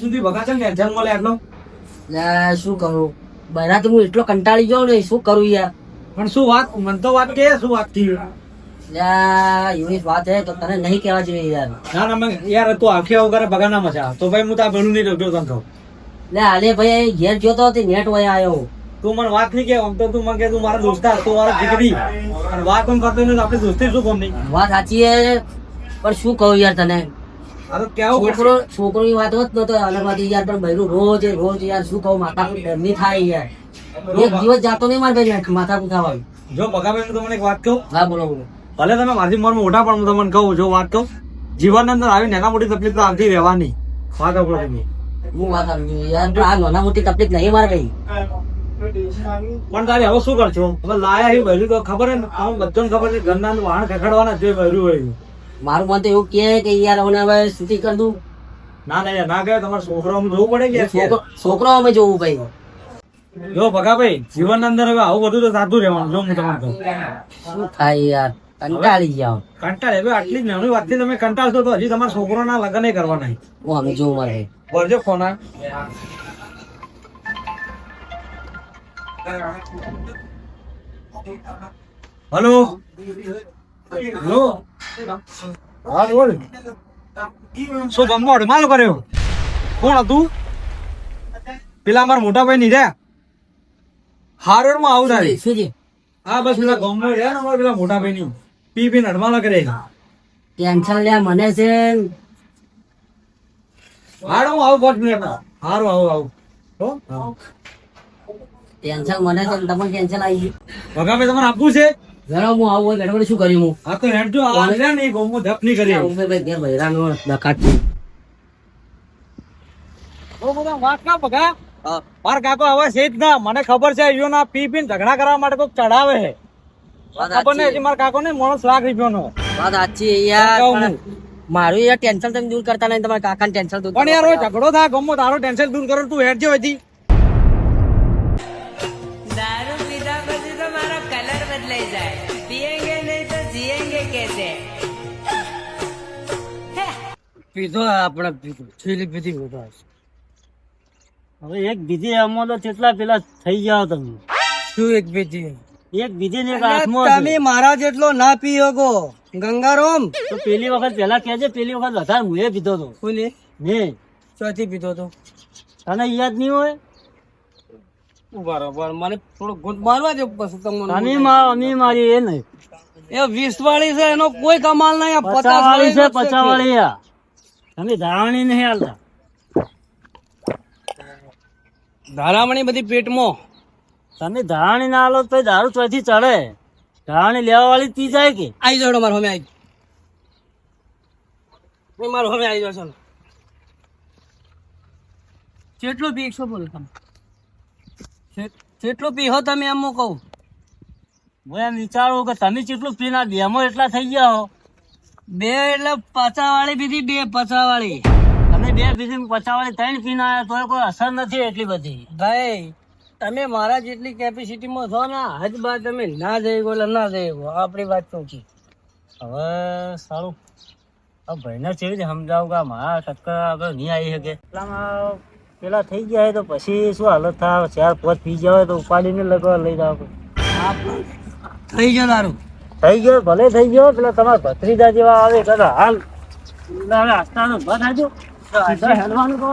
સુધી ભગા છે ને ટેન્શન મળે એટલો. શું કરું બરા તો હું એટલો કંટાળી ગયો ને શું કરું યાર. પણ શું વાત મન તો વાત કે શું વાત થી એવી વાત હે તો તને નહીં કહેવા જોઈએ યાર. ના ના યાર તું આખી વગર ભગા ના મજા તો ભાઈ હું તો આ ભેળું નહીં રોક્યો તને કહું. હાલે ભાઈ ઘેર જોતો તે નેટ વયા આવ્યો. તું મને વાત નહીં કે આમ તો તું મને કે તું મારા દોસ્તાર તું મારા દીકરી અને વાત પણ કરતો નહીં આપણી દોસ્તી શું કોમ નહીં. વાત સાચી હે પણ શું કહું યાર તને. આ તો કેવું છોકરોની વાત હોત ને તો અલગ વાત યાર પણ બૈરું રોજ યાર શું કહું માથા નહીં થાય યાર. એક દિવસ જાતો નહીં મારે ભાઈ માથા ઉઠાવવાનું. જો ભગાભાઈ હું તમને એક વાત કહું. હા બોલો બોલો. ભલે તમે મારી ઉંમરમાં મોટા પણ હું તમને કહું જો વાત કહું જીવન અંદર આવી નાના મોટી તકલીફ તો આવતી રહેવાની વાત આપણો તમે હું વાત આપું યાર આ નાના મોટી તકલીફ નહીં મારે કઈ. પણ તારે હવે શું કરશો હવે લાયા એ વહેલું તો ખબર હે ને આમ બધાને ખબર છે ઘરના વાહન ખખડવાના જોઈએ વહેલું હોય. મારું મન તો એવું કહે કે યાર હવે સ્થિતિ કર દઉં. ના ના યાર ના ગયા તમારે છોકરો જોવું પડે કે છોકરો અમે જોવું ભાઈ. જો ભગાભાઈ જીવન અંદર હવે આવું બધું તો સાચું રહેવાનું જો હું તમને કહું. શું થાય યાર કંટાળી ગયા. કંટાળ હવે આટલી જ નાની વાતથી તમે કંટાળશો તો હજી તમારા છોકરોના લગ્ન કરવાના હું અમે જોવું મારે. બોલજો ફોન આ હલો હલો હા બોલ શું ગમો અડમાલો કર્યો કોણ હતું પેલા અમારા મોટા ભાઈ ની રહ્યા હારોડ માં આવું તારી શું છે હા બસ પેલા ગમો રહ્યા ને અમારા પેલા મોટા ભાઈ ની પી પીને અડમાલો કરે ટેન્શન લે મને છે. હારો હું આવું 5 મિનિટમાં હારું આવું ટેન્શન મને છે તમને ટેન્શન આવી ગયું. ભગાભાઈ તમારે આપવું છે જરા હું આવું હોય ગડબડ શું કર્યું હું. હા તો હેડજો આવે ને ગમો ધપ નહીં કરી ઘેર બૈરાનો દખાત છે. વાત ના ભગા માર કાકો હવે છે જ ના મને ખબર છે યો ના પી પીને ઝઘડા કરવા માટે કોક ચડાવે છે ખબર ને હજી મારા કાકો ને માણસ ₹1,00,000 નો વાત સાચી યાર પણ મારું યાર ટેન્શન તમે દૂર કરતા નહીં તમારા કાકાને ટેન્શન દૂર પણ યાર ઝઘડો થાય ગમો તારો ટેન્શન દૂર કરો તું હેડજો હજી दारू पीधा પછી તો મારો કલર બદલાઈ જાય પીએંગે નહીં તો જીએંગે कैसे પીધો આપણે પીધું છેલ્લી પીધી બધા હવે એક બીજી આમાં તો કેટલા પેલા થઈ જાવ તમે. શું એક પીધી એક બીજી ને એક હાથમાં તમે મારા જેટલો ના પી શકો ગંગારામ. તો પેલી વખત પેલા કહેજે પેલી વખત વધારે મુએ પીધો તો કોને ને ચોથી પીધો તો તને યાદ નહીં હોય. બરોબર મને થોડું ગુંદ મારવા દે પછી તમને અમી મારી એ નહીં એ 20 વાળી છે એનો કોઈ કમાલ નહીં. 50 વાળી છે 50 વાળી આ તમે ધારણી નહીં હાલતા. ધારામણી બધી પેટમાં તમે ધારણી ના હાલો તો દારૂ ચોથી ચડે. ધારણી લેવા વાળી પી જાય કે આવી જાવ મારો અમે આવી મારો હવે આવી જાવ. કેટલું પીશો બોલો તમે કેટલું પીહો તમે એમ કહું. હું એમ વિચારું કે તમે કેટલું પીના બેમો એટલા થઈ ગયા હો. બે એટલે 50 વાળી પીધી 2 50 વાળી. તમે 2 પીધી 50 વાળી 3 પીના આવ્યા તો કોઈ અસર નથી એટલી બધી. ભાઈ તમે મારા જેટલી કેપેસિટીમાં છો ને હજ બાદ તમે ના જઈ ગો ના જઈ ગો આપણી વાત શું છે. હવે સારું આ ભાઈને કેવી રીતે સમજાવું કે મારા ટક્કર આપણે નહીં આવી શકે એટલામાં પેલા થઈ ગયા હોય તો પછી શું હાલત થાય 4-5 પી ગયા હોય તો ઉપાડીને લગવા લઈ જાવ. થઈ ગયો દારૂ થઈ ગયો ભલે થઈ ગયો પેલા તમારા ભત્રીજા જેવા આવે કદા હાલ હવે આસ્તાનો ઉભા થાજો હેલવાનું કહો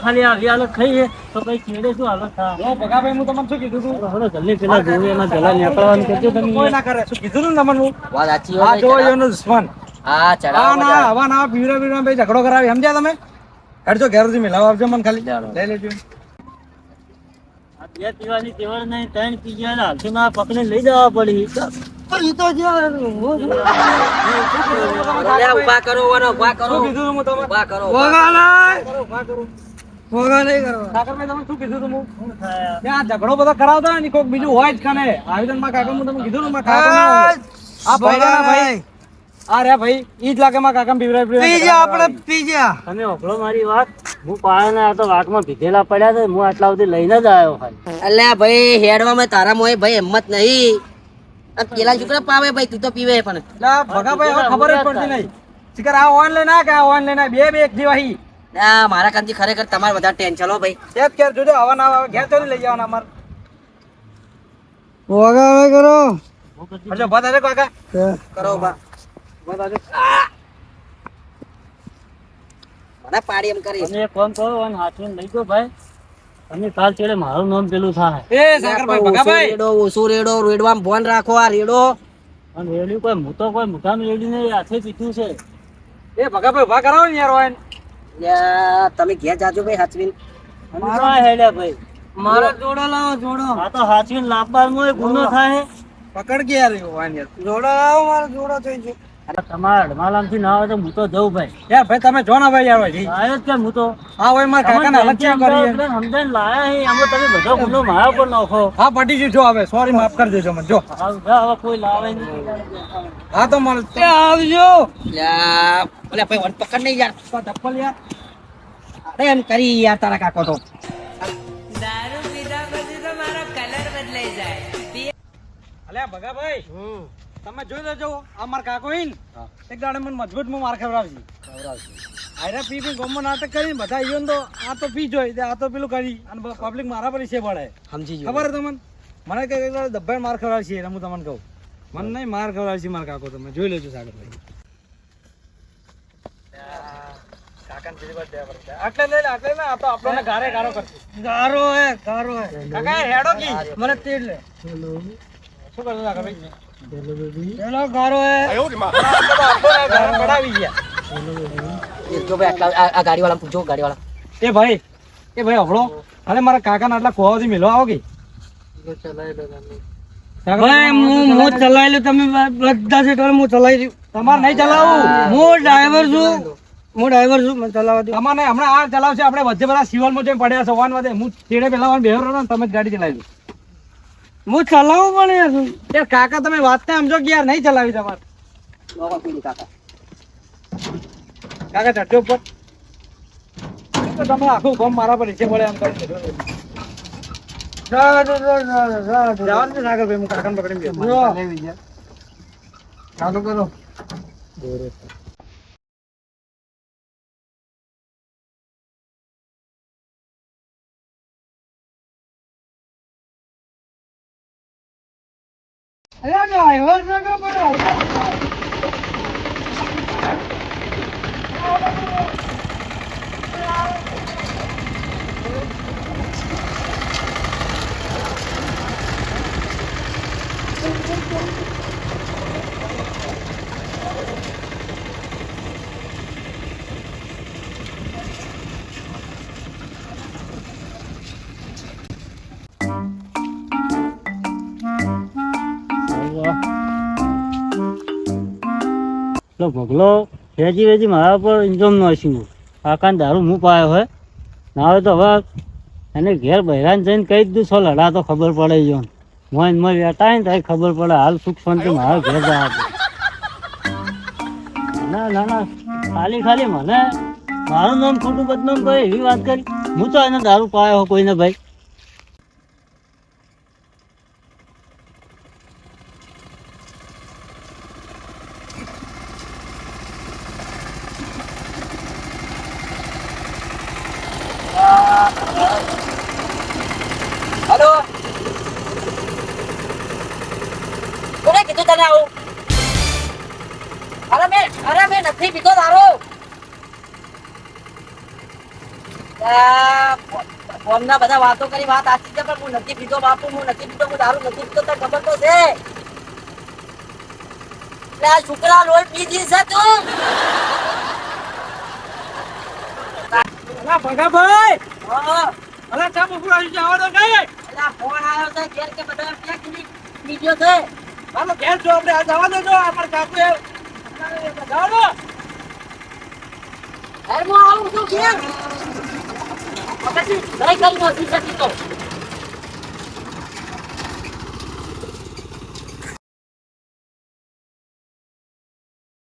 ખાલી આવી હાલત થઈ છે તો કઈ છેડે શું હાલત થાય. ભગાભાઈ હું તમને શું કીધું તું જલ્દી પેલા જોયું એના પેલા નીકળવાનું કરજો તમે. કોઈ ના કરે શું કીધું તું તમને વાત સાચી આ જો એનો દુશ્મન હા આ ચડાવો ના હવા ના પીવરા પીવરા ભાઈ ઝઘડો કરાવી સમજ્યા તમે હેડજો ઘેર સુધી મિલાવ આપજો મને ખાલી લઈ લેજો. આ 2 પીવાની તેવડ નહીં 3 પી ગયા હાલથી ના પકડીને લઈ જવા પડી. ઉભા કરો ઉભા કરો શું કીધું તું હું તમને ઉભા કરો કાકાભાઈ તમે શું કીધું તું હું ત્યાં ઝઘડો બધો કરાવતા ને કોઈક બીજું હોય જ કને આયોજન માં કાકા હું તમને કીધું ને મારા કાકા આ ભાઈ ના ભાઈ આ રે ભાઈ ઈ જ લાગે મારા કાકા પીવરાય તમે ઓગળો મારી વાત હું પાયાને આ તો વાટમાં ભીધેલા પડ્યા છે હું આટલા સુધી લઈને જ આવ્યો ખાલી. અલ્યા ભાઈ હેડવામાં તારા મોય ભાઈ હિંમત નહીં અને પેલા છોકરા પાવે ભાઈ, તું તો પીવે પણ. એટલે આ ભગાભાઈ હવે ખબર જ પડતી નહીં. શિખર આ ઓન લઈને આ કે આ ઓન લઈને આ બે એક જેવા હી. ના, મારા કામથી ખરેખર તમારે વધારે ટેન્શન હો ભાઈ. તે જ ઘેર જોજો હવા ના આવે ઘેર તો લઈ જવાના અમાર. કરો. એટલે બતા દે કાકા. કરો બા. બતા દે. મને પાડી એમ કરી. તમે એક કામ કરો અને હાથમાં લઈ ગયો ભાઈ, અને કાલ ચેડે મારું નામ પેલું થાય. એ સાગરભાઈ ભગાભાઈ. ઓછો રેડો રેડવામાં ફોન રાખો. આ રેડો અને રેડી કોઈ હું તો કોઈ મોટામાં રેડી નહીં, હાથે પીધું છે. એ ભગાભાઈ ઉભા કરાવો ને યાર ઓન. યા, તમે ઘેર જાજો ભાઈ હાચવીને. અને ક્યાં હેડ્યા ભાઈ? મારો જોડો લાવો જોડો. આ તો હાથવીને લાવવામાં ગુનો થાય. પકડ કે યાર ઓન યાર. જોડો લાવો મારો જોડો થઈ ગયો. અરે તમારા અડમાલામથી ના આવે તો હું તો જઉં ભાઈ. યાર ભાઈ તમે જો ના ભાઈ યાર ભાઈ. આવ્યો જ કેમ હું તો? હા ભાઈ મારા કાકાને હાલત ચેક કરી. સમજાઈને લાયા હે, આમાં તમે બધો ગુનો મારા પર નાખો. હા પટી ગયું જો હવે સોરી માફ કરી દેજો મને જો. હવે કોઈ લાવે નહીં. હા તો મળે આવજો. યા, ઓલે ભાઈ વન પકડ નહીં યાર. ચપ્પલ યાર. અરે એમ કરી યાર તારા કાકો તો. દારૂ પીધા પછી તો મારો કલર બદલાઈ જાય. અલ્યા ભગાભાઈ તમે જોઈ લેજો આ મારા કાકો ઈન એક દાડે મને મજબૂત માં માર ખવડાવજી. આયરા પી પી ગોમમાં નાટક કરીને બધા ઈયોન તો આ તો પી જોઈ આ તો પેલું કરી અને પબ્લિક મારા પર છે પડે. સમજી ગયો. ખબર હે તમને મને કે દબ્બાઈ માર ખવડાવશે એટલે હું તમને કહું મને નહીં માર ખવડાવશે મારા કાકો તમે જોઈ લેજો સાગરભાઈ. કાકાને બીજી વાર દેવા પડશે. આટલે લઈ લે આટલે ના આ તો આપણને ગારે ગારો કરશે. ગારો હે કાકા હેડો કી મને તેડ લે. શું કરજો સાગરભાઈ? ચલો ગારો હે ગારો પડાવી ગયા. જો ભાઈ આટલા આ ગાડીવાળાને પૂછો ગાડીવાળા. એ ભાઈ હવળો અરે મારા કાકા ના આટલા ખોવાથી મેળવા આવો કે ભાઈ હું ચલાવી લઉં. તમે બધા છે હું ચલાવી દઉં. તમારે નહીં ચલાવું. હું ડ્રાઈવર છું મને ચલાવવા દો. તમારે નહીં હમણાં આ ચલાવશે આપણે વચ્ચે બધા સિવલમાં જઈને પડ્યા છો વાન વધે હું તેડે પેલા બેહરો ને તમે જ ગાડી ચલાવી દો. હું ચલાવું પણ યાર કાકા તમે વાત ને સમજો કે યાર નહીં ચલાવી તમારે. કાકા ચડ્ડો ઉપર તો તમે આખું ગમ મારા પર નીચે પડે એમ કરી જવાનું છે સાગરભાઈ હું કાકાને પકડીને બેઠો. ચાલુ કરો. ભગલો વેજી વેજી મારા પર ઇન્જમ નો હસ્યું. કાકાને દારૂ હું પાયો હોય ના હોય તો હવે એને ઘેર બહેરાને જઈને કહી દીધું છો લડા તો ખબર પડે જો મોય વેટાય ને ત્યારે ખબર પડે. હાલ સુખ શાંતિ મારા ઘેર જાય. ના ખાલી મને મારું નામ ખોટું બદનામ કરે એવી વાત કરી. હું તો એને દારૂ પાયો હોય કોઈને ભાઈ. હેલો, કોને કીધું તને આવું? અરે મેં નથી પીધો દારૂ. ફોનના બધા વાતો કરી વાત આછી છે પણ હું નથી પીધો બાપુ. હું નથી પીધો, હું દારૂ નથી પીધો. તને ખબર તો છે. એટલે આ છોકરા લોહી પી જી છે તું. ભગાભાઈ હા, અલા ચા બપોર આવી જવા દો કઈ. એટલે આ ફોન આવ્યો છે ઘેર કે બધા ક્યાં પી ગયો છે. હાલો ઘેર જો આપણે આ જવા દેજો અમાર કાકુ એ જવા દો. ઘરમાં આવું છું ઘેર. પછી નહીં કરી નથી શકીતો.